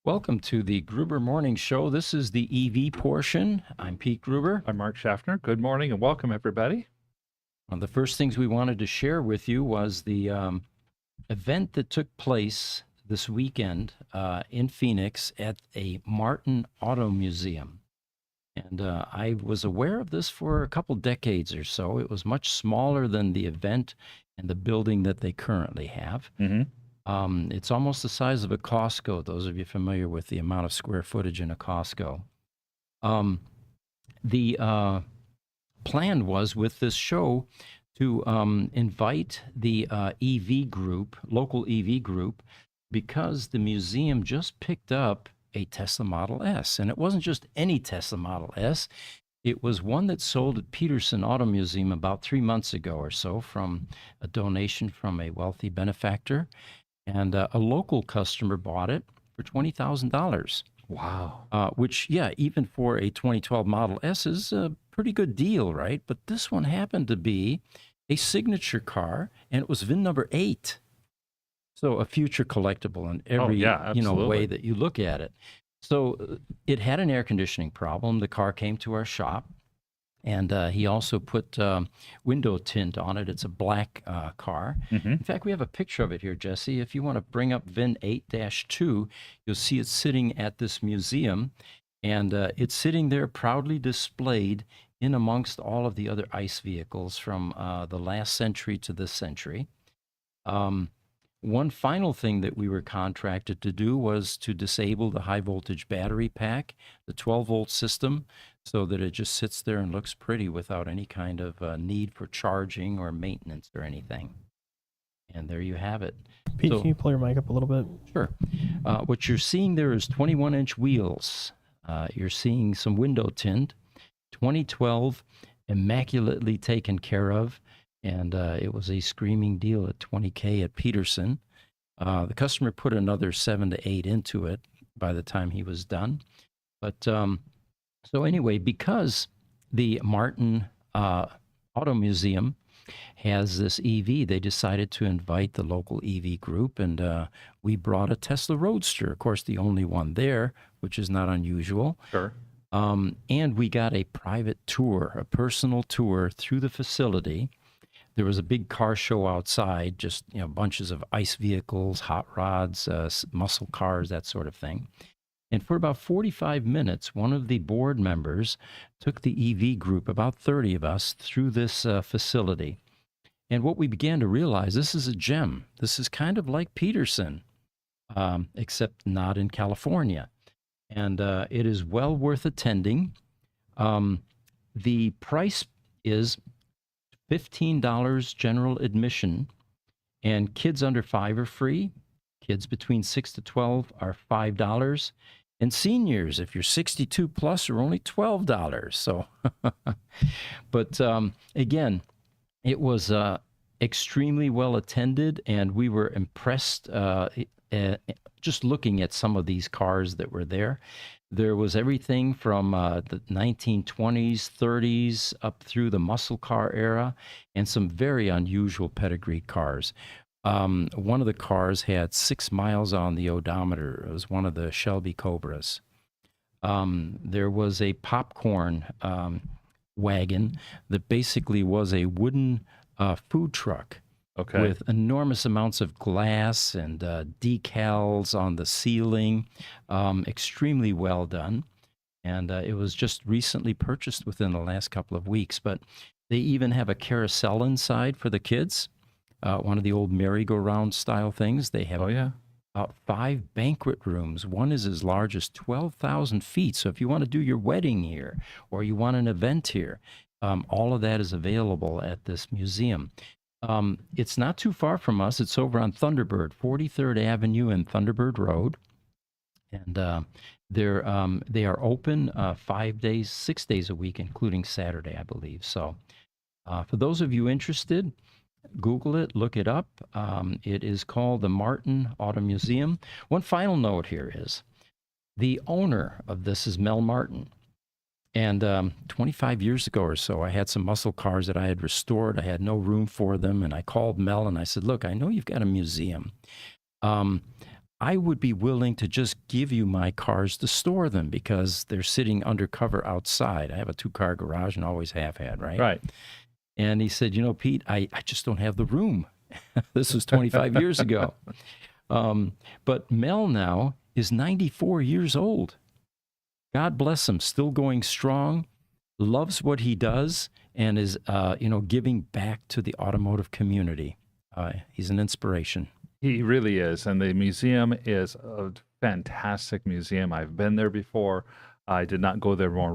Welcome to the Gruber Morning Show. This is the EV portion. I'm Pete Gruber. I'm Mark Schaffner. Good morning and welcome, everybody. One of the first things we wanted to share with you was the event that took place this weekend in Phoenix at a Martin Auto Museum. And I was aware of this for a couple decades or so. It was much smaller than the event and the building that they currently have. It's almost the size of a Costco, those of you familiar with the amount of square footage in a Costco. The plan was with this show to invite the EV group, local EV group, because the museum just picked up a Tesla Model S. And it wasn't just any Tesla Model S. It was one that sold at Peterson Auto Museum about 3 months ago or so from a donation from a wealthy benefactor. And a local customer bought it for $20,000. Wow. Which, yeah, even for a 2012 Model S is a pretty good deal, right? But this one happened to be a signature car, and it was VIN number 8. So a future collectible in every way that you look at it. So it had an air conditioning problem. The car came to our shop. And he also put window tint on it. It's a black car. In fact, we have a picture of it here, Jesse. If you want to bring up VIN 8-2, you'll see it sitting at this museum. And it's sitting there proudly displayed in amongst all of the other ICE vehicles from the last century to this century. One final thing that we were contracted to do was to disable the high voltage battery pack, the 12-volt system, so that it just sits there and looks pretty without any kind of need for charging or maintenance or anything. And there you have it. Pete, can you pull your mic up a little bit? Sure. What you're seeing there is 21-inch wheels. You're seeing some window tint, 2012, immaculately taken care of. And it was a screaming deal at $20K at Peterson. The customer put another 7 to 8 into it by the time he was done. But so anyway, because the Martin Auto Museum has this EV, they decided to invite the local EV group, and we brought a Tesla Roadster, of course, the only one there, which is not unusual. Sure. And we got a private tour, a personal tour through the facility. There was a big car show outside, just bunches of ICE vehicles, hot rods, muscle cars, that sort of thing. And for about 45 minutes, one of the board members took the EV group, about 30 of us, through this facility. And what we began to realize, this is a gem. This is kind of like Peterson, except not in California. And it is well worth attending. The price is $15 general admission, and kids under 5 are free. Kids between 6 to 12 are $5, and seniors, if you're 62 plus, are only $12. So, but again, it was extremely well attended, and we were impressed just looking at some of these cars that were there. There was everything from the 1920s, 30s, up through the muscle car era, and some very unusual pedigree cars. One of the cars had 6 miles on the odometer. It was one of the Shelby Cobras. There was a popcorn wagon that basically was a wooden food truck. Okay. With enormous amounts of glass and decals on the ceiling. Extremely well done. And it was just recently purchased within the last couple of weeks. But they even have a carousel inside for the kids. One of the old merry-go-round style things. They have about 5 banquet rooms. One is as large as 12,000 feet. So if you want to do your wedding here or you want an event here, all of that is available at this museum. It's not too far from us. It's over on Thunderbird, 43rd Avenue and Thunderbird Road. And they are open 5 days, 6 days a week, including Saturday, I believe. So for those of you interested, Google it, look it up. It is called the Martin Auto Museum. One final note here is the owner of this is Mel Martin. And 25 years ago or so, I had some muscle cars that I had restored. I had no room for them. And I called Mel and I said, look, I know you've got a museum. I would be willing to just give you my cars to store them because they're sitting undercover outside. I have a 2-car garage and always have had, right? Right. And he said, Pete, I just don't have the room. This was 25 years ago. But Mel now is 94 years old. God bless him, still going strong, loves what he does, and is, giving back to the automotive community. He's an inspiration. He really is. And the museum is a fantastic museum. I've been there before. I did not go there more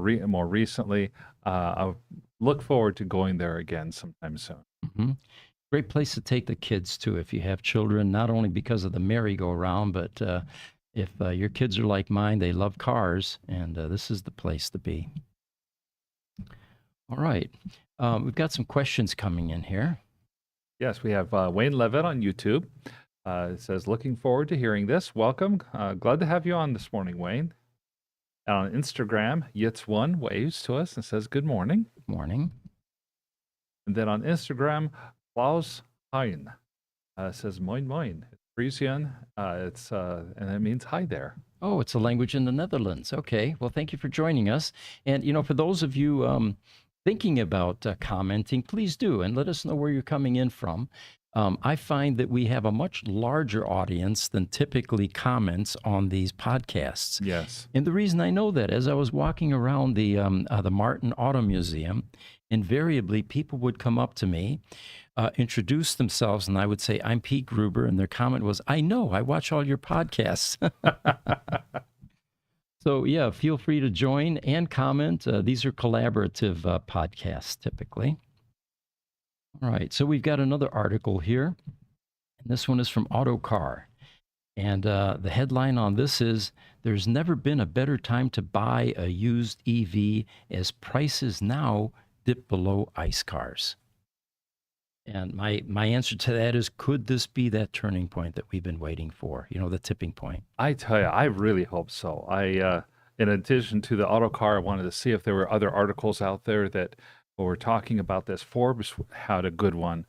recently. I look forward to going there again sometime soon. Mm-hmm. Great place to take the kids to if you have children, not only because of the merry-go-round, but if your kids are like mine, they love cars, and this is the place to be. All right. We've got some questions coming in here. Yes, we have Wayne Levitt on YouTube. It says, looking forward to hearing this. Welcome. Glad to have you on this morning, Wayne. And on Instagram, Yitz1 waves to us and says, good morning. Morning. And then on Instagram, Klaus Hein says, moin moin. It's Frisian. And it means hi there. Oh, it's a language in the Netherlands. Okay. Well, thank you for joining us. And, for those of you thinking about commenting, please do, and let us know where you're coming in from. I find that we have a much larger audience than typically comments on these podcasts. Yes. And the reason I know that, as I was walking around the Martin Auto Museum, invariably people would come up to me, introduce themselves, and I would say, I'm Pete Gruber, and their comment was, I know, I watch all your podcasts. So, yeah, feel free to join and comment. These are collaborative podcasts, typically. All right, so we've got another article here, and this one is from Autocar. And the headline on this is, there's never been a better time to buy a used EV as prices now dip below ICE cars. And my answer to that is, could this be that turning point that we've been waiting for, the tipping point? I tell you, I really hope so. In addition to the Autocar, I wanted to see if there were other articles out there that were talking about this. Forbes had a good one,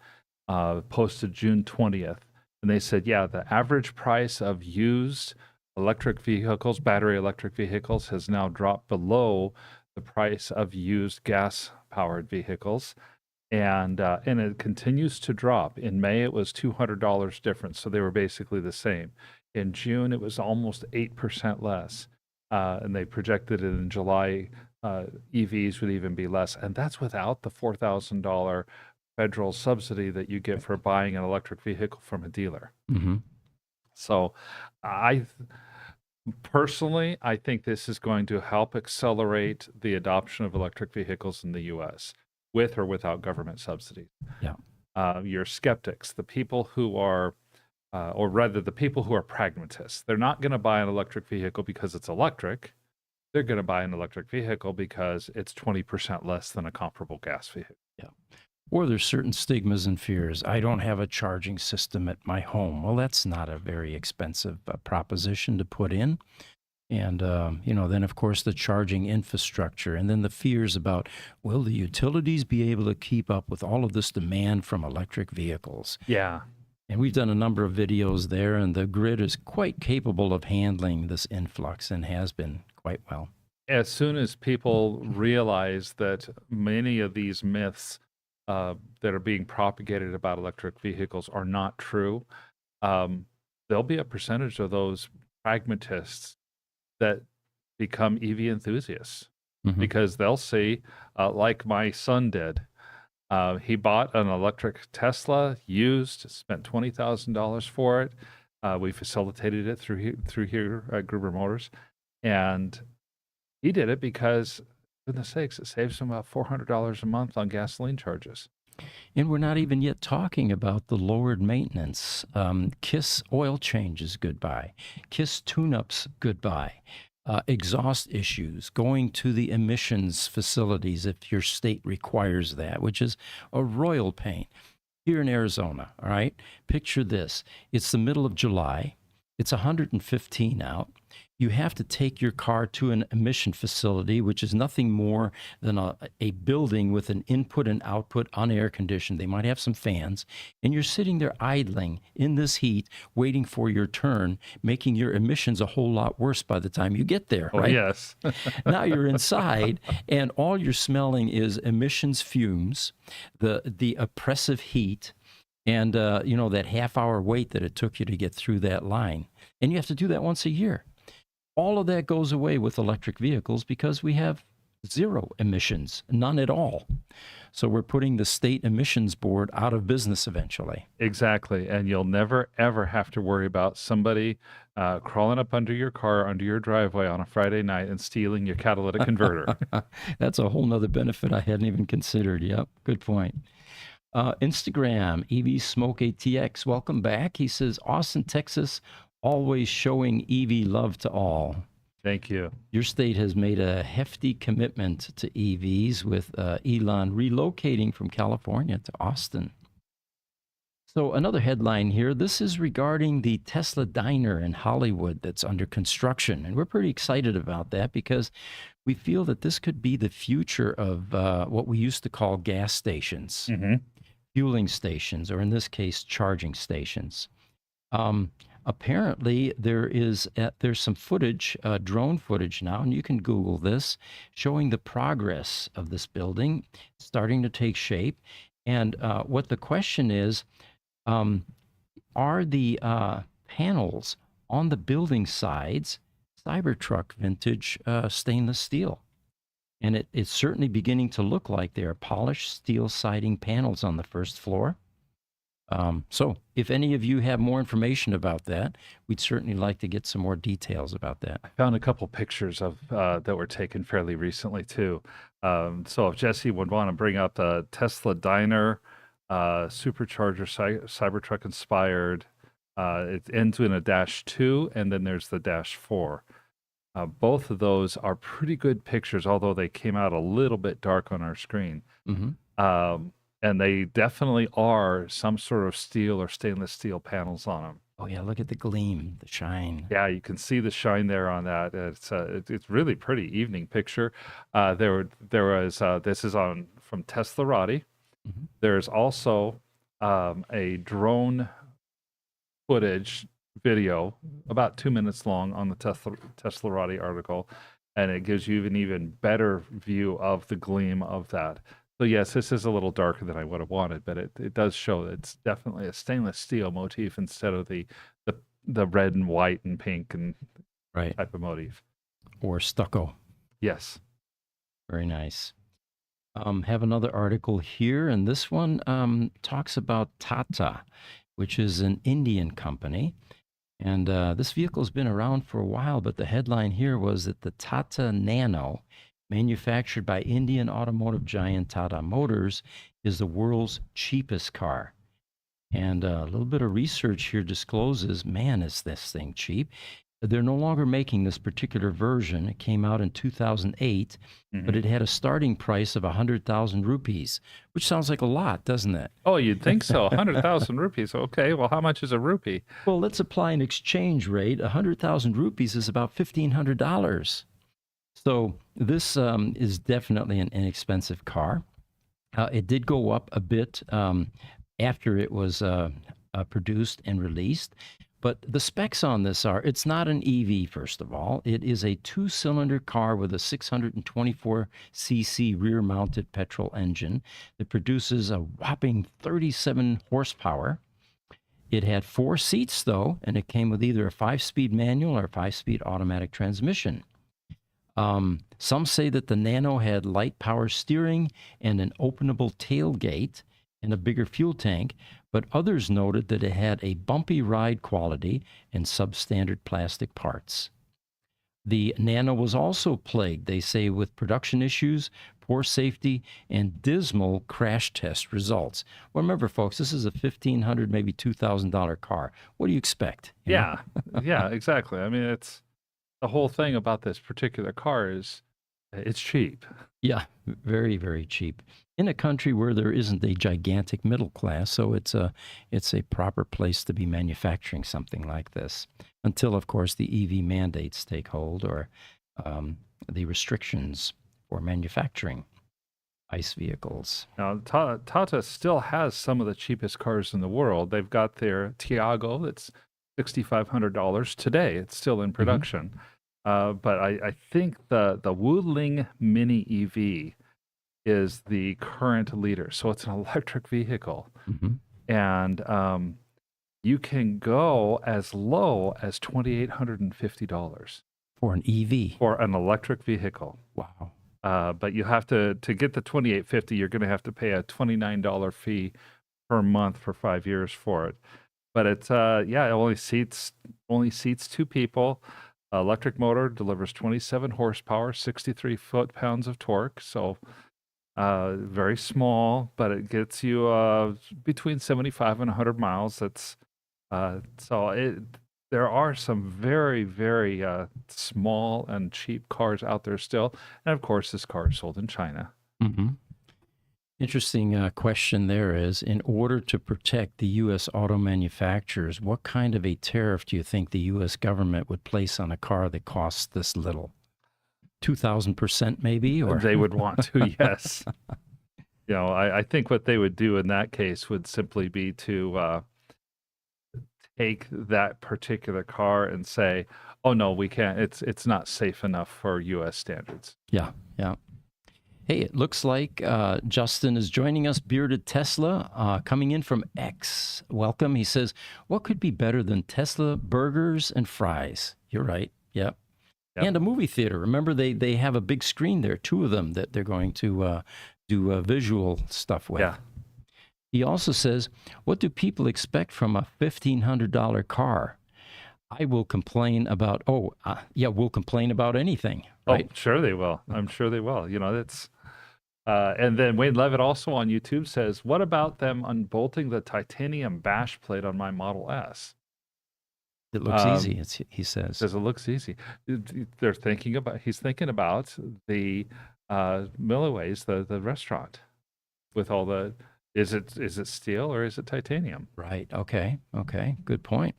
posted June 20th. And they said, yeah, the average price of used electric vehicles, battery electric vehicles, has now dropped below the price of used gas-powered vehicles. And it continues to drop. In May, it was $200 difference, so they were basically the same. In June, it was almost 8% less. And they projected it in July, EVs would even be less. And that's without the $4,000 federal subsidy that you get for buying an electric vehicle from a dealer. Mm-hmm. So personally, I think this is going to help accelerate the adoption of electric vehicles in the U.S. with or without government subsidies. Yeah. Your skeptics, the people who are, or rather the people who are pragmatists, they're not going to buy an electric vehicle because it's electric. They're going to buy an electric vehicle because it's 20% less than a comparable gas vehicle. Yeah. Or there's certain stigmas and fears. I don't have a charging system at my home. Well, that's not a very expensive proposition to put in. And, then, of course, the charging infrastructure, and then the fears about, will the utilities be able to keep up with all of this demand from electric vehicles? Yeah. And we've done a number of videos there, and the grid is quite capable of handling this influx and has been quite well. As soon as people realize that many of these myths that are being propagated about electric vehicles are not true, there'll be a percentage of those pragmatists that become EV enthusiasts, because they'll see, like my son did, he bought an electric Tesla used, spent $20,000 for it. We facilitated it through here at Gruber Motors, and he did it because, goodness sakes, it saves him about $400 a month on gasoline charges. And we're not even yet talking about the lowered maintenance. KISS oil changes, goodbye. KISS tune-ups, goodbye. Exhaust issues, going to the emissions facilities if your state requires that, which is a royal pain. Here in Arizona, all right, picture this. It's the middle of July. It's 115 out. you have to take your car to an emission facility, which is nothing more than a building with an input and output unair conditioned. They might have some fans, and you're sitting there idling in this heat, waiting for your turn, making your emissions a whole lot worse by the time you get there, Oh, right? yes. Now you're inside, and all you're smelling is emissions fumes, the oppressive heat, and that half-hour wait that it took you to get through that line. And you have to do that once a year. All of that goes away with electric vehicles because we have zero emissions, none at all. So we're putting the state emissions board out of business eventually. Exactly. And you'll never, ever have to worry about somebody crawling up under your car, under your driveway on a Friday night and stealing your catalytic converter. That's a whole nother benefit I hadn't even considered. Yep, good point. Instagram, EV Smoke ATX, welcome back. He says, Austin, Texas, always showing EV love to all. Thank you. Your state has made a hefty commitment to EVs with Elon relocating from California to Austin. So another headline here, this is regarding the Tesla diner in Hollywood that's under construction. And we're pretty excited about that because we feel that this could be the future of what we used to call gas stations, fueling stations, or in this case, charging stations. Apparently, there's some footage, drone footage now, and you can Google this, showing the progress of this building starting to take shape. And what the question is, are the panels on the building sides Cybertruck vintage stainless steel? And it's certainly beginning to look like they are polished steel siding panels on the first floor. So if any of you have more information about that, we'd certainly like to get some more details about that. I found a couple pictures of that were taken fairly recently too. So if Jesse would want to bring up the Tesla diner, supercharger, Cybertruck inspired, it ends in a -2, and then there's the -4. Both of those are pretty good pictures, although they came out a little bit dark on our screen. And they definitely are some sort of steel or stainless steel panels on them. Oh yeah, look at the gleam, the shine. Yeah, you can see the shine there on that. It's really pretty evening picture. There was this is from Teslarati. There's also a drone footage video about 2 minutes long on the Teslarati article, and it gives you an even better view of the gleam of that. So yes, this is a little darker than I would have wanted, but it does show that it's definitely a stainless steel motif instead of the red and white and pink and type of motif. Or stucco. Yes. Very nice. Have another article here, and this one talks about Tata, which is an Indian company. And this vehicle's been around for a while, but the headline here was that the Tata Nano, manufactured by Indian automotive giant Tata Motors, is the world's cheapest car. And a little bit of research here discloses, man, is this thing cheap. They're no longer making this particular version. It came out in 2008, but it had a starting price of 100,000 rupees, which sounds like a lot, doesn't it? Oh, you'd think so. 100,000 rupees. Okay, well, how much is a rupee? Well, let's apply an exchange rate. 100,000 rupees is about $1,500. So this is definitely an inexpensive car. It did go up a bit after it was produced and released. But the specs on this are, it's not an EV, first of all. It is a two-cylinder car with a 624cc rear-mounted petrol engine that produces a whopping 37 horsepower. It had 4 seats, though, and it came with either a 5-speed manual or a 5-speed automatic transmission. Some say that the Nano had light power steering and an openable tailgate and a bigger fuel tank, but others noted that it had a bumpy ride quality and substandard plastic parts. The Nano was also plagued, they say, with production issues, poor safety, and dismal crash test results. Well, remember, folks, this is a $1,500, maybe $2,000 car. What do you expect? Yeah, yeah, exactly. I mean, it's the whole thing about this particular car is it's cheap. Yeah, very, very cheap. In a country where there isn't a gigantic middle class, so it's a proper place to be manufacturing something like this. until, of course, the EV mandates take hold or the restrictions for manufacturing ICE vehicles. Now, Tata still has some of the cheapest cars in the world. They've got their Tiago that's $6,500 today. It's still in production. But I think the Wuling Mini EV is the current leader. So it's an electric vehicle. Mm-hmm. And you can go as low as $2,850 For an EV. for an electric vehicle. Wow. But you have to get the $2,850. You're going to have to pay a $29 fee per month for 5 years for it. But it's it only seats 2 people. Electric motor delivers 27 horsepower, 63 foot-pounds of torque. So very small, but it gets you between 75 and 100 miles. That's there are some very, very small and cheap cars out there still. And of course, this car is sold in China. Mm-hmm. Interesting question there is, in order to protect the U.S. auto manufacturers, what kind of a tariff do you think the U.S. government would place on a car that costs this little? 2,000% maybe? Or They would want to, yes. I think what they would do in that case would simply be to take that particular car and say, "Oh no, we can't. It's not safe enough for U.S. standards." Yeah. Hey, it looks like Justin is joining us, Bearded Tesla, coming in from X. Welcome. He says, "What could be better than Tesla burgers and fries?" You're right. Yep. And a movie theater. Remember, they have a big screen there, 2 of them that they're going to do visual stuff with. Yeah. He also says, "What do people expect from a $1,500 car? I will complain about." We'll complain about anything. Right? Oh, sure they will. I'm sure they will. That's. And then Wayne Levitt also on YouTube says, "What about them unbolting the titanium bash plate on my Model S?" It looks easy, he says. Says it looks easy. He's thinking about the Milliways, the restaurant, with all the. Is it steel or is it titanium? Right. Okay. Good point.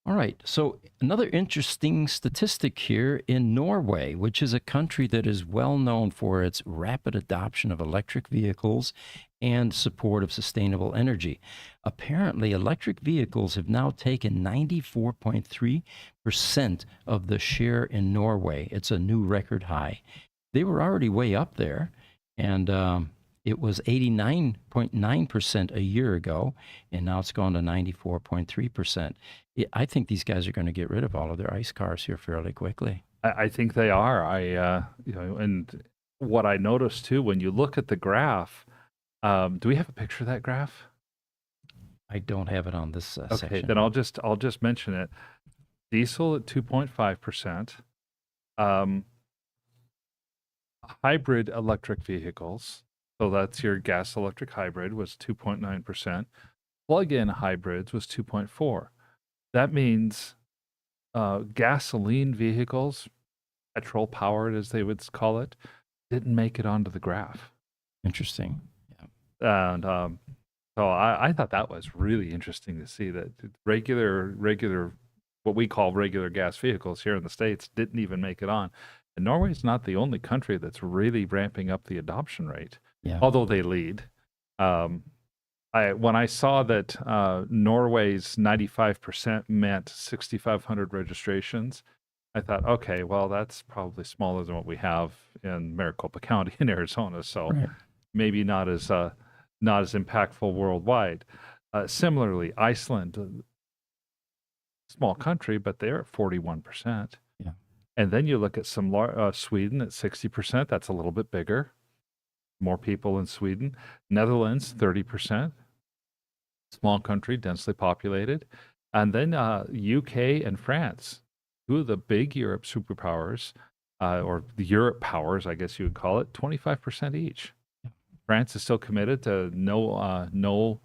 All right. So another interesting statistic here in Norway, which is a country that is well known for its rapid adoption of electric vehicles and support of sustainable energy. Apparently, electric vehicles have now taken 94.3% of the share in Norway. It's a new record high. They were already way up there, and it was 89.9% a year ago, and now it's gone to 94.3%. I think these guys are going to get rid of all of their ICE cars here fairly quickly. I think they are. And what I noticed too, when you look at the graph, do we have a picture of that graph? I don't have it on this section. Okay, then I'll just mention it. Diesel at 2.5%. Hybrid electric vehicles. So that's your gas electric hybrid was 2.9%. Plug-in hybrids was 2.4%. That means gasoline vehicles, petrol powered as they would call it, didn't make it onto the graph. Interesting. Yeah. And so I thought that was really interesting to see that regular what we call regular gas vehicles here in the States didn't even make it on. And Norway's not the only country that's really ramping up the adoption rate. Yeah. Although they lead. When I saw that Norway's 95% meant 6,500 registrations, I thought, okay, well, that's probably smaller than what we have in Maricopa County in Arizona. So maybe not as impactful worldwide. Similarly, Iceland, small country, but they're at 41%. Yeah. And then you look at some Sweden at 60%. That's a little bit bigger. More people in Sweden. Netherlands, 30%. Small country, densely populated. And then UK and France, 2 of the big Europe superpowers, or the Europe powers, I guess you would call it, 25% each. Yeah. France is still committed to no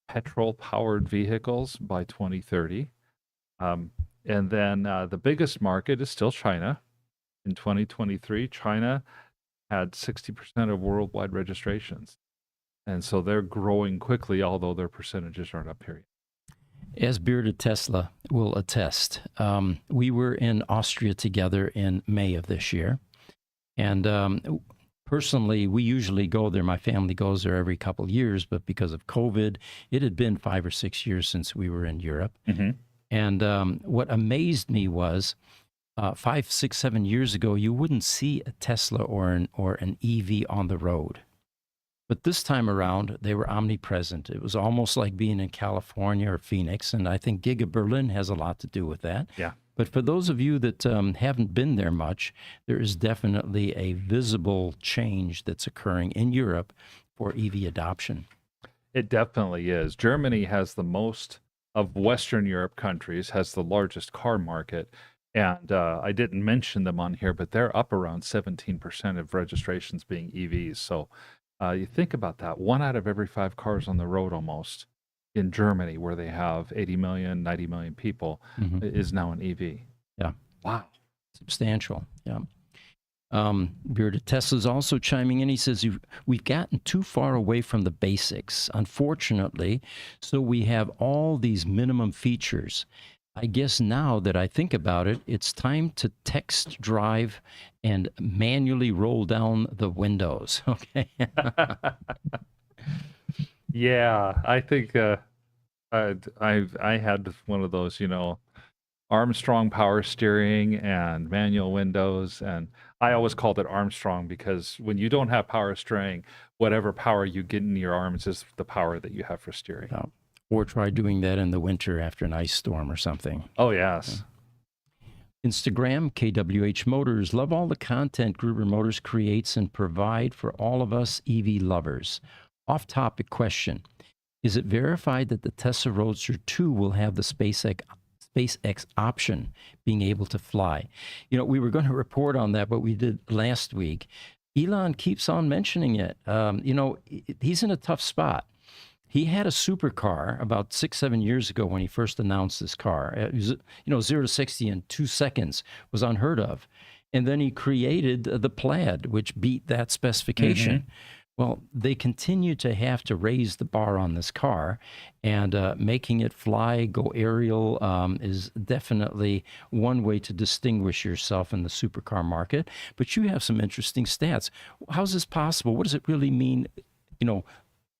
petrol-powered vehicles by 2030. And then the biggest market is still China. In 2023, China had 60% of worldwide registrations. And so they're growing quickly, although their percentages aren't up here yet. As Bearded Tesla will attest, we were in Austria together in May of this year. And personally, we usually go there. My family goes there every couple of years, but because of COVID, it had been 5 or 6 years since we were in Europe. Mm-hmm. And what amazed me was 5, 6, 7 years ago, you wouldn't see a Tesla or an EV on the road. But this time around, they were omnipresent. It was almost like being in California or Phoenix, and I think Giga Berlin has a lot to do with that. Yeah. But for those of you that haven't been there much, there is definitely a visible change that's occurring in Europe for EV adoption. It definitely is. Germany has the most of Western Europe countries, has the largest car market. And I didn't mention them on here, but they're up around 17% of registrations being EVs. So you think about that. 1 out of every 5 cars on the road almost in Germany, where they have 80 million, 90 million people, is now an EV. Yeah. Wow. Substantial. Yeah. Bearded Tesla's also chiming in. He says, we've gotten too far away from the basics, unfortunately. So we have all these minimum features. I guess now that I think about it, it's time to text drive and manually roll down the windows. Okay. Yeah, I think I had one of those, Armstrong power steering and manual windows, and I always called it Armstrong because when you don't have power steering, whatever power you get in your arms is the power that you have for steering. Yeah. Or try doing that in the winter after an ice storm or something. Oh, yes. Instagram, KWH Motors. Love all the content Gruber Motors creates and provide for all of us EV lovers. Off-topic question. Is it verified that the Tesla Roadster 2 will have the SpaceX option, being able to fly? We were going to report on that, but we did last week. Elon keeps on mentioning it. He's in a tough spot. He had a supercar about 6, 7 years ago when he first announced this car. It was, 0 to 60 in 2 seconds was unheard of. And then he created the Plaid, which beat that specification. Well, they continue to have to raise the bar on this car, and making it fly, go aerial is definitely one way to distinguish yourself in the supercar market. But you have some interesting stats. How's this possible? What does it really mean?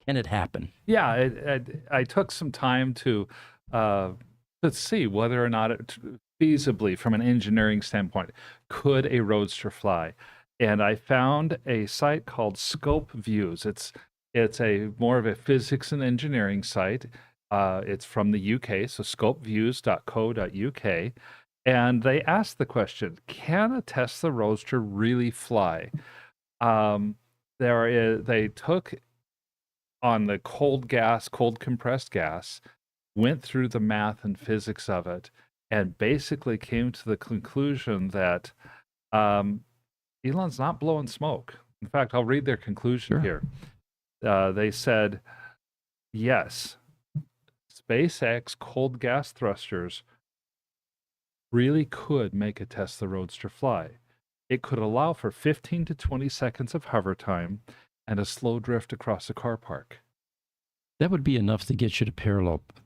Can it happen? Yeah, I took some time to see whether or not it feasibly, from an engineering standpoint, could a Roadster fly. And I found a site called Scope Views. It's a more of a physics and engineering site. It's from the UK, so scopeviews.co.uk. And they asked the question, can a Tesla Roadster really fly? They took on the cold compressed gas, went through the math and physics of it, and basically came to the conclusion that Elon's not blowing smoke. In fact, I'll read their conclusion here. They said, yes, SpaceX cold gas thrusters really could make a Tesla Roadster fly. It could allow for 15 to 20 seconds of hover time and a slow drift across a car park. That would be enough to get you to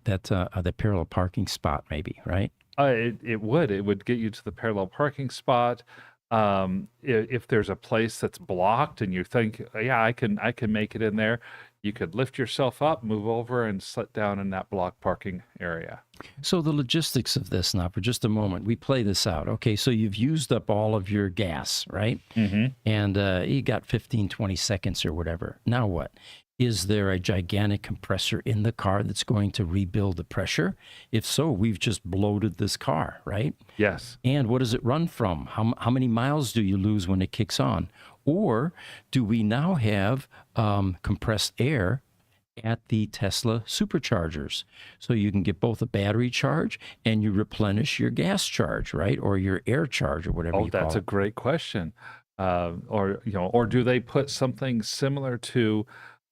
the parallel parking spot, maybe, right? It would. It would get you to the parallel parking spot. If there's a place that's blocked and you think, yeah, I can make it in there, you could lift yourself up, move over, and sit down in that blocked parking area. So the logistics of this now, for just a moment, we play this out. Okay, so you've used up all of your gas, right? And you got 15, 20 seconds or whatever. Now what? Is there a gigantic compressor in the car that's going to rebuild the pressure? If so, we've just bloated this car, right? Yes. And what does it run from? How many miles do you lose when it kicks on? Or do we now have compressed air at the Tesla superchargers? So you can get both a battery charge and you replenish your gas charge, right? Or your air charge or whatever you call it. Oh, that's a great question. Or do they put something similar to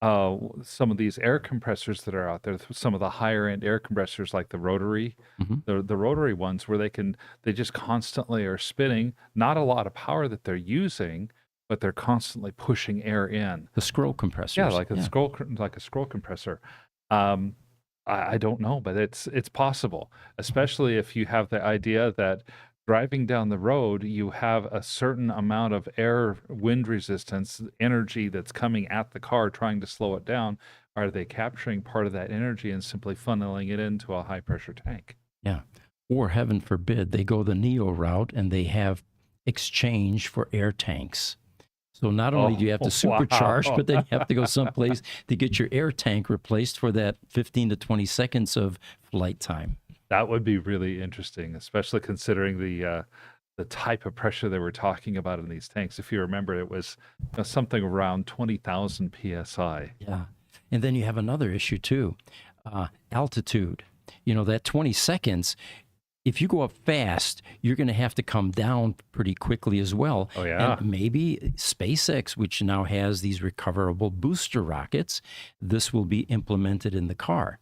some of these air compressors that are out there, some of the higher end air compressors like the rotary, the rotary ones where they just constantly are spinning, not a lot of power that they're using, but they're constantly pushing air in. The scroll compressors. Yeah, like a scroll compressor. I don't know, but it's possible, especially if you have the idea that driving down the road, you have a certain amount of air wind resistance, energy that's coming at the car trying to slow it down. Are they capturing part of that energy and simply funneling it into a high pressure tank? Yeah. Or heaven forbid, they go the Neo route and they have exchange for air tanks. So not only do you have to Oh, supercharge, wow. but then you have to go someplace to get your air tank replaced for that 15 to 20 seconds of flight time. That would be really interesting, especially considering the type of pressure they were talking about in these tanks. If you remember, it was something around 20,000 psi. Yeah. And then you have another issue too, altitude. You know, that 20 seconds, if you go up fast, you're going to have to come down pretty quickly as well. Oh, yeah. And maybe SpaceX, which now has these recoverable booster rockets, this will be implemented in the car.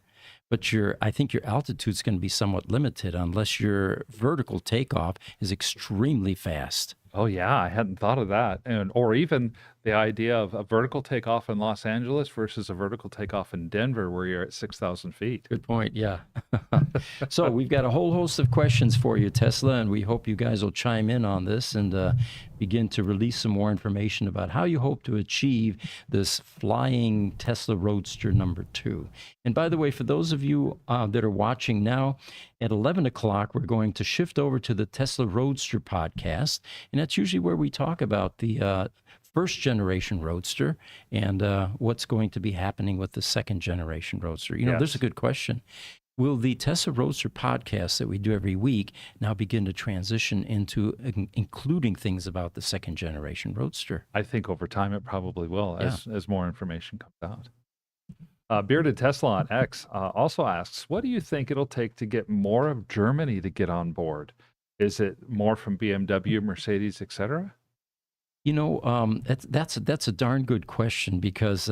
But I think your altitude is going to be somewhat limited unless your vertical takeoff is extremely fast. Oh, yeah. I hadn't thought of that. Or even the idea of a vertical takeoff in Los Angeles versus a vertical takeoff in Denver where you're at 6,000 feet. Good point. Yeah. So we've got a whole host of questions for you, Tesla, and we hope you guys will chime in on this and begin to release some more information about how you hope to achieve this flying Tesla Roadster number 2. And by the way, for those of you that are watching now, at 11 o'clock, we're going to shift over to the Tesla Roadster podcast, and that's usually where we talk about the first generation Roadster and what's going to be happening with the second generation Roadster. You know, there's a good question. Will the Tesla Roadster podcast that we do every week now begin to transition into including things about the second generation Roadster? I think over time it probably will as more information comes out. Bearded Tesla on X also asks, what do you think it'll take to get more of Germany to get on board? Is it more from BMW, Mercedes, etc.? You know, that's a darn good question because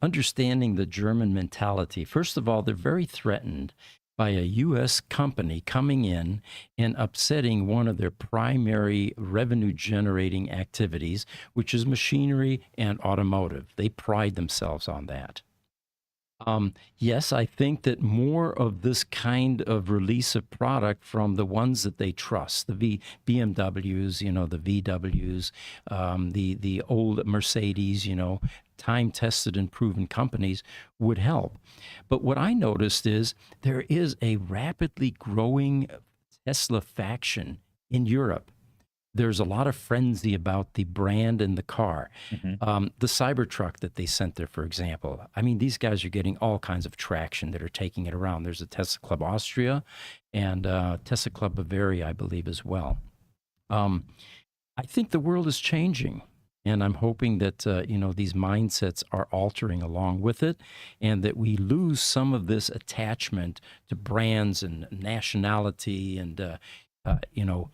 understanding the German mentality, first of all, they're very threatened by a U.S. company coming in and upsetting one of their primary revenue generating activities, which is machinery and automotive. They pride themselves on that. Yes, I think that more of this kind of release of product from the ones that they trust, the BMWs, you know, the VWs, the old Mercedes, you know, time-tested and proven companies would help. But what I noticed is there is a rapidly growing Tesla faction in Europe. There's a lot of frenzy about the brand and the car. The Cybertruck that they sent there, for example. I mean, these guys are getting all kinds of traction that are taking it around. There's a Tesla Club Austria and Tesla Club Bavaria, I believe, as well. I think the world is changing. And I'm hoping that, you know, these mindsets are altering along with it and that we lose some of this attachment to brands and nationality and, you know,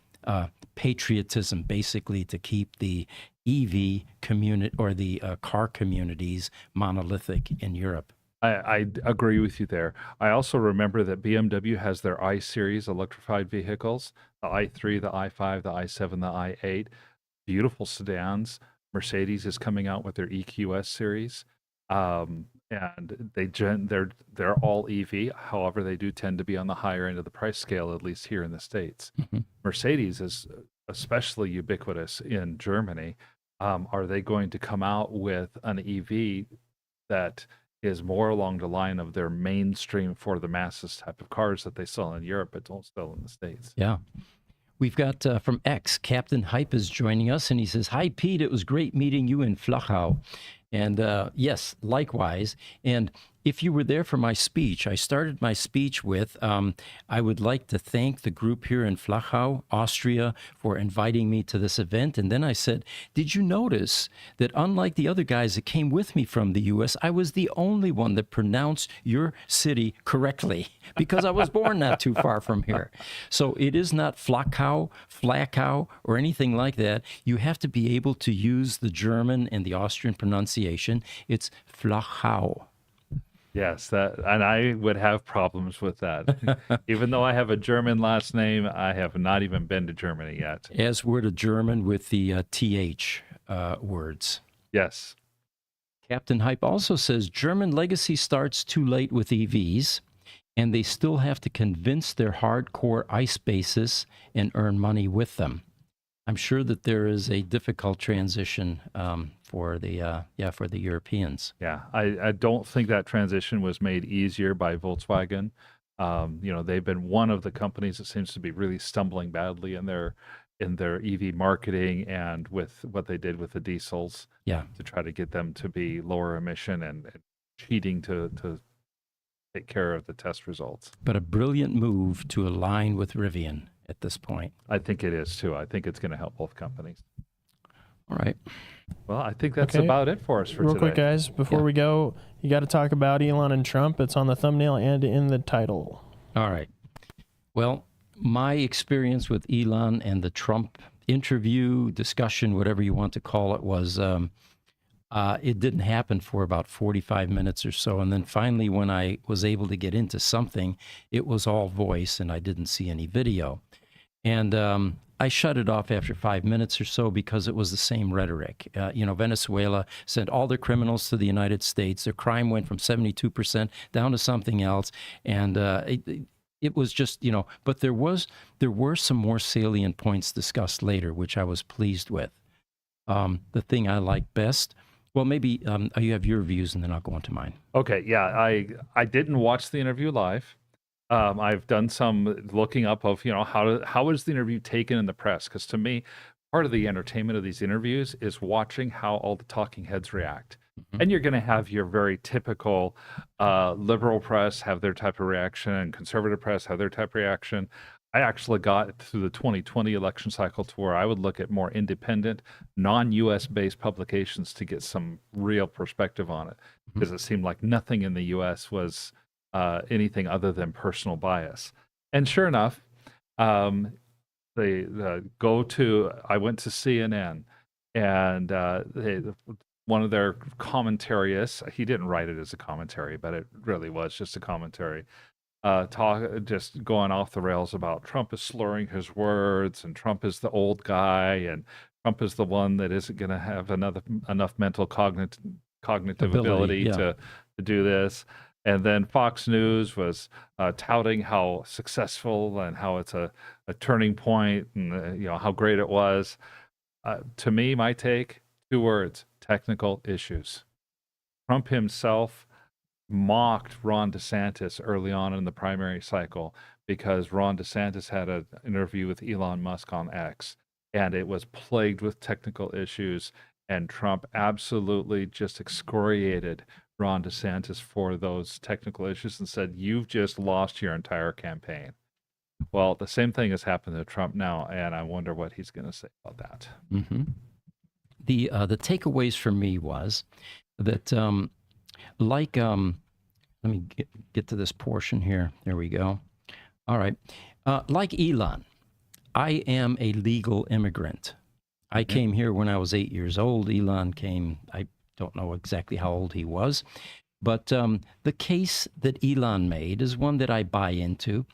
patriotism, basically, to keep the EV community or the car communities monolithic in Europe. I agree with you there. I also remember that BMW has their I series electrified vehicles, the i3, the i5, the i7, the i8, beautiful sedans. Mercedes is coming out with their EQS series. And they're all EV. However, they do tend to be on the higher end of the price scale, at least here in the States. Mercedes is especially ubiquitous in Germany. Are they going to come out with an EV that is more along the line of their mainstream for the masses type of cars that they sell in Europe but don't sell in the States? Yeah. We've got from X, Captain Hype is joining us, and he says, "Hi, Pete. It was great meeting you in Flachau." And yes, likewise. And if you were there for my speech, I started my speech with, I would like to thank the group here in Flachau, Austria, for inviting me to this event. And then I said, did you notice that unlike the other guys that came with me from the U.S., I was the only one that pronounced your city correctly because I was born not too far from here. So it is not Flachau, or anything like that. You have to be able to use the German and the Austrian pronunciation. It's Flachau. Yes, and I would have problems with that. Even though I have a German last name, I have not even been to Germany yet. As word of German with the TH words. Yes. Captain Hype also says German legacy starts too late with EVs. and they still have to convince their hardcore ice bases and earn money with them. I'm sure that there is a difficult transition for the Europeans. Yeah, I don't think that transition was made easier by Volkswagen. They've been one of the companies that seems to be really stumbling badly in their EV marketing and with what they did with the diesels. Yeah. To try to get them to be lower emission and cheating to take care of the test results. But a brilliant move to align with Rivian at this point. I think it is too. I think it's going to help both companies. All right. Well, I think that's Okay. about it for us for Real today. quick, guys, before Yeah. we go, you got to talk about Elon and Trump. It's on the thumbnail and in the title. All right. Well, my experience with Elon and the Trump interview, discussion, whatever you want to call it, was it didn't happen for about 45 minutes or so. And then finally, when I was able to get into something, it was all voice and I didn't see any video. And I shut it off after 5 minutes or so because it was the same rhetoric. Venezuela sent all their criminals to the United States. Their crime went from 72% down to something else. And it was just, but there were some more salient points discussed later, which I was pleased with. The thing I like best, well, maybe you have your views and then I'll go on to mine. Okay, yeah, I didn't watch the interview live. I've done some looking up of how is the interview taken in the press, because to me, part of the entertainment of these interviews is watching how all the talking heads react. Mm-hmm. And you're going to have your very typical liberal press have their type of reaction, and conservative press have their type of reaction. I actually got through the 2020 election cycle to where I would look at more independent, non-US based publications to get some real perspective on it, because it seemed like nothing in the US was anything other than personal bias. And sure enough, I went to CNN, and one of their commentarists, he didn't write it as a commentary, but it really was just a commentary, just going off the rails about Trump is slurring his words, and Trump is the old guy, and Trump is the one that isn't going to have enough mental cognitive ability yeah. to do this. And then Fox News was touting how successful and how it's a turning point, and how great it was. To me, my take, 2 words: technical issues. Trump himself mocked Ron DeSantis early on in the primary cycle because Ron DeSantis had an interview with Elon Musk on X, and it was plagued with technical issues, and Trump absolutely just excoriated Ron DeSantis for those technical issues and said, "You've just lost your entire campaign." Well, the same thing has happened to Trump now, and I wonder what he's going to say about that. Mm-hmm. The takeaways for me was that let me get to this portion here. There we go. All right. Like Elon, I am a legal immigrant. I came here when I was 8 years old. Elon came, I don't know exactly how old he was, but the case that Elon made is one that I buy into.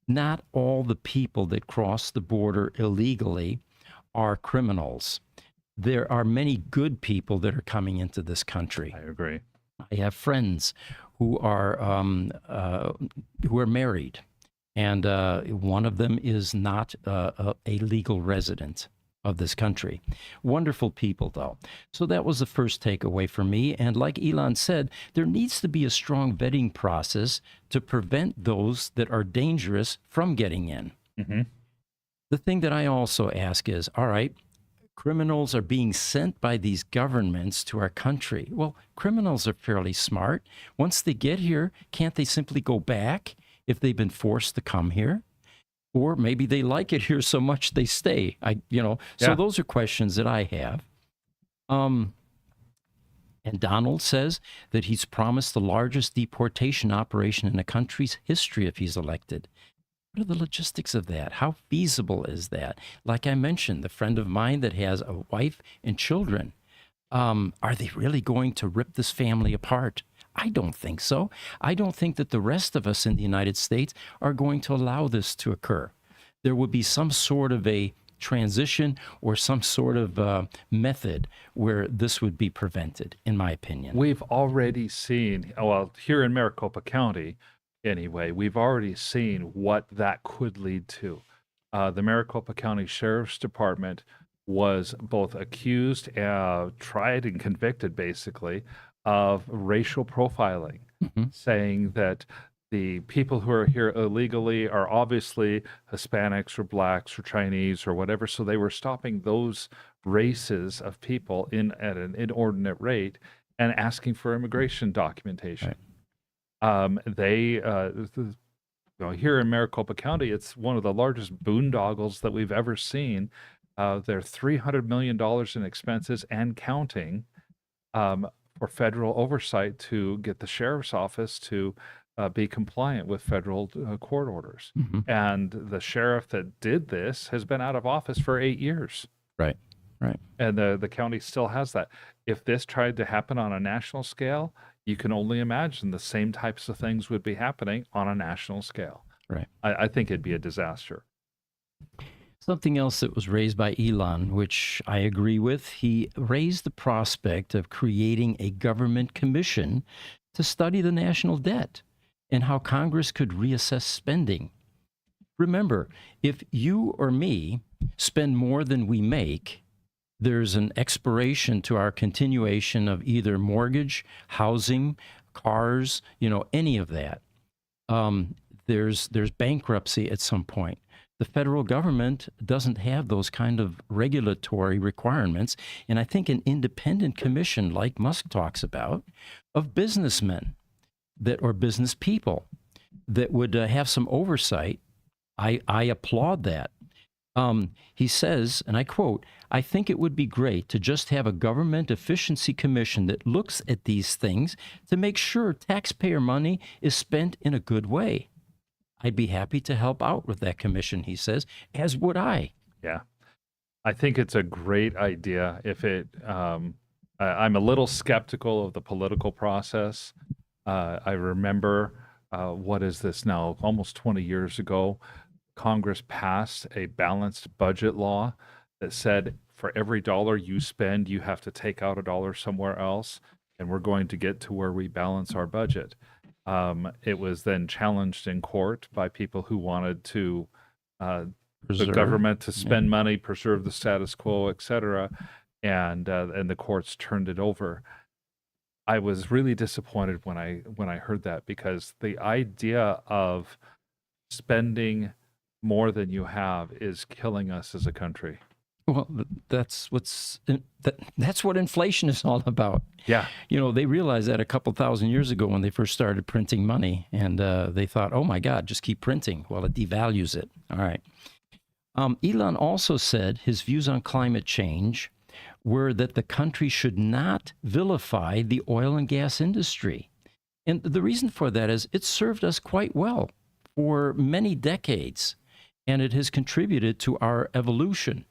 Not all the people that cross the border illegally are criminals. There are many good people that are coming into this country. I agree. I have friends who are married, and one of them is not a legal resident of this country. Wonderful people, though. So that was the first takeaway for me. And like Elon said, there needs to be a strong vetting process to prevent those that are dangerous from getting in. Mm-hmm. The thing that I also ask is, all right, criminals are being sent by these governments to our country. Well, criminals are fairly smart. Once they get here, can't they simply go back if they've been forced to come here? Or maybe they like it here so much they stay. So those are questions that I have. And Donald says that he's promised the largest deportation operation in the country's history if he's elected. What are the logistics of that? How feasible is that? Like I mentioned, the friend of mine that has a wife and children, are they really going to rip this family apart? I don't think so. I don't think that the rest of us in the United States are going to allow this to occur. There would be some sort of a transition or some sort of method where this would be prevented, in my opinion. We've already seen, here in Maricopa County, anyway, we've already seen what that could lead to. The Maricopa County Sheriff's Department was both accused, tried, and convicted, basically, of racial profiling, Mhm. saying that the people who are here illegally are obviously Hispanics or blacks or Chinese or whatever. So they were stopping those races of people in at an inordinate rate and asking for immigration documentation. Here in Maricopa County, it's one of the largest boondoggles that we've ever seen. They're $300 million in expenses and counting, for federal oversight to get the sheriff's office to be compliant with federal court orders. Mhm. And the sheriff that did this has been out of office for 8 years. Right. Right. And the county still has that. If this tried to happen on a national scale, you can only imagine the same types of things would be happening on a national scale. Right. I think it'd be a disaster. Something else that was raised by Elon, which I agree with, he raised the prospect of creating a government commission to study the national debt and how Congress could reassess spending. Remember, if you or me spend more than we make, there's an expiration to our continuation of either mortgage, housing, cars, any of that. There's bankruptcy at some point. The federal government doesn't have those kind of regulatory requirements. And I think an independent commission, like Musk talks about, of businessmen or business people that would have some oversight, I applaud that. He says, and I quote, "I think it would be great to just have a government efficiency commission that looks at these things to make sure taxpayer money is spent in a good way. I'd be happy to help out with that commission," he says, as would I. Yeah. I think it's a great idea. I'm a little skeptical of the political process. I remember, what is this now? Almost 20 years ago, Congress passed a balanced budget law that said for every dollar you spend, you have to take out a dollar somewhere else. And we're going to get to where we balance our budget. It was then challenged in court by people who wanted to the Preserve. government to spend money, preserve the status quo, etc., and the courts turned it over. I was really disappointed when I heard that, because the idea of spending more than you have is killing us as a country. Well, that's what inflation is all about. Yeah. They realized that a couple thousand years ago when they first started printing money, and they thought, oh my God, just keep printing. Well, it devalues it. All right. Elon also said his views on climate change were that the country should not vilify the oil and gas industry. And the reason for that is it served us quite well for many decades, and it has contributed to our evolution.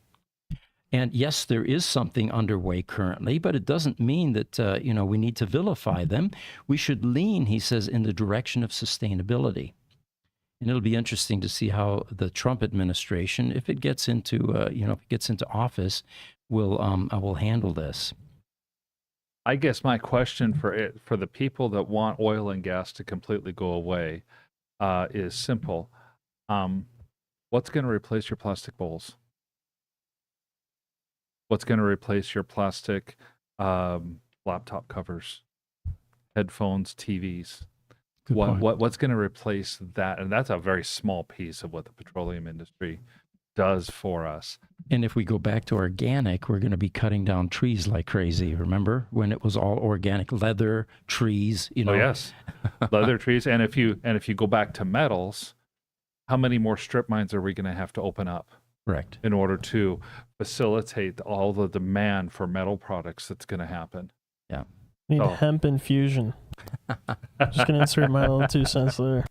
And yes, there is something underway currently, but it doesn't mean that, we need to vilify them. We should lean, he says, in the direction of sustainability. And it'll be interesting to see how the Trump administration, if it gets into, office, will handle this. I guess my question for the people that want oil and gas to completely go away, is simple. What's going to replace your plastic bowls? What's going to replace your plastic laptop covers, headphones, TVs? What's going to replace that? And that's a very small piece of what the petroleum industry does for us. And if we go back to organic, we're going to be cutting down trees like crazy. Remember when it was all organic, leather, trees, Oh yes, leather, trees. And if you go back to metals, how many more strip mines are we going to have to open up? Correct. In order to facilitate all the demand for metal products that's going to happen. Yeah. Need hemp infusion. Just gonna insert my little 2 cents there.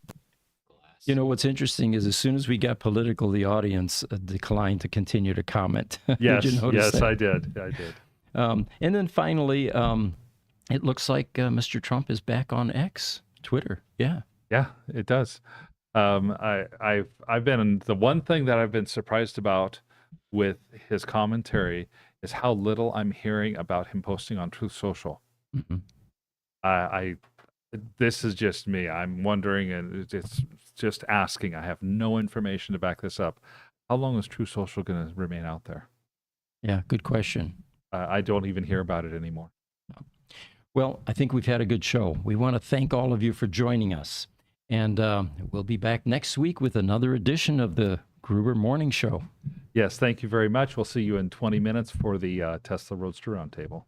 What's interesting is as soon as we got political, the audience declined to continue to comment. Yes, Did you notice yes, that? I did. And then finally, it looks like Mr. Trump is back on X, Twitter. Yeah. Yeah, it does. I've been, the one thing that I've been surprised about with his commentary is how little I'm hearing about him posting on Truth Social. Mm-hmm. This is just me. I'm wondering, and it's just asking. I have no information to back this up. How long is True Social going to remain out there? Yeah, good question. I don't even hear about it anymore. Well, I think we've had a good show. We want to thank all of you for joining us. And we'll be back next week with another edition of the Gruber Morning Show. Yes, thank you very much. We'll see you in 20 minutes for the Tesla Roadster Roundtable.